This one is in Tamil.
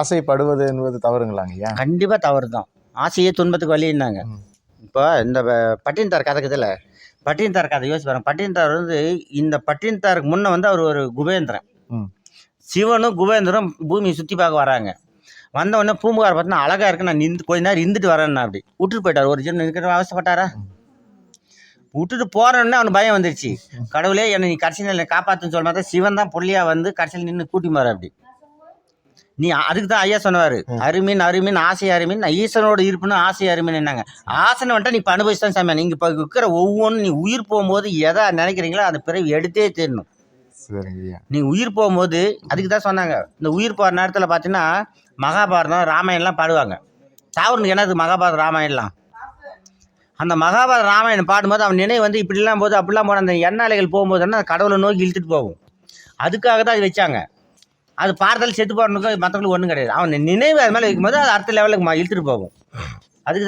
ஆசைப்படுவது என்பது தவறுங்களாங்க ஐயா? கண்டிப்பாக தவறு தான். ஆசையே துன்பத்துக்கு வழின்னாங்க. இப்போ இந்த பட்டினத்தார் கதை இருக்குதுல்ல, பட்டினத்தார் கதை யோசிச்சு பாருங்க. பட்டினத்தார் இந்த பட்டினத்தாருக்கு முன்ன அவர் ஒரு குபேந்திரன். சிவனும் குபேந்திரம் பூமியை சுற்றி பார்க்க வராங்க. வந்த உடனே பூம்புகார் பார்த்தீங்கன்னா அழகாக இருக்கு, நான் கொஞ்ச நேரம் இருந்துட்டு வரேன்னா அப்படி விட்டுட்டு போயிட்டார். ஒரு ஜென்மம் இருக்கிற அவசப்பட்டாரா? விட்டுட்டு போறோன்னே அவனுக்கு பயம் வந்துருச்சு. கடவுளே என்னை நீ கடைசி நிலையை காப்பாற்றுன்னு சொல்ல மாதிரி சிவன் தான் புள்ளியா கடைசியில் நின்று கூட்டி மாற அப்படி. நீ அதுக்கு தான் ஐயா சொன்னவார், அருமீன் ஆசை அருமீன், ஈசனோட இருப்புன்னு ஆசை அருமீன் என்னங்க. ஆசனை வந்துட்டா நீ இப்போ அனுபவிச்சு தான் சாமியா. நீங்கள் இப்போ இருக்கிற ஒவ்வொன்றும் நீ உயிர் போகும்போது எதை நினைக்கிறீங்களோ அந்த பிறகு எடுத்தே தீரணும். நீ உயிர் போகும்போது அதுக்கு தான் சொன்னாங்க. இந்த உயிர் போகிற நேரத்தில் பார்த்தீங்கன்னா மகாபாரதம் ராமாயணம்லாம் பாடுவாங்க. சாவரனுக்கு என்னது மகாபாரதம் ராமாயணம்லாம். அந்த மகாபாரத ராமாயணம் பாடும்போது அவன் நினைவு இப்படிலாம் போது அப்படிலாம் போன அந்த எண்ணாலைகள் போகும்போது அந்த கடவுளை நோக்கி இழுத்துட்டு போகும். அதுக்காக தான் அது வச்சாங்க. அது பார்த்தல் செத்து போகிறனுக்கு மற்றவங்களுக்கு ஒன்றும் கிடையாது. அவன் நினைவு அது மேலே வைக்கும்போது அது அடுத்த லெவலுக்கு இழுத்துட்டு போகும். அதுக்கு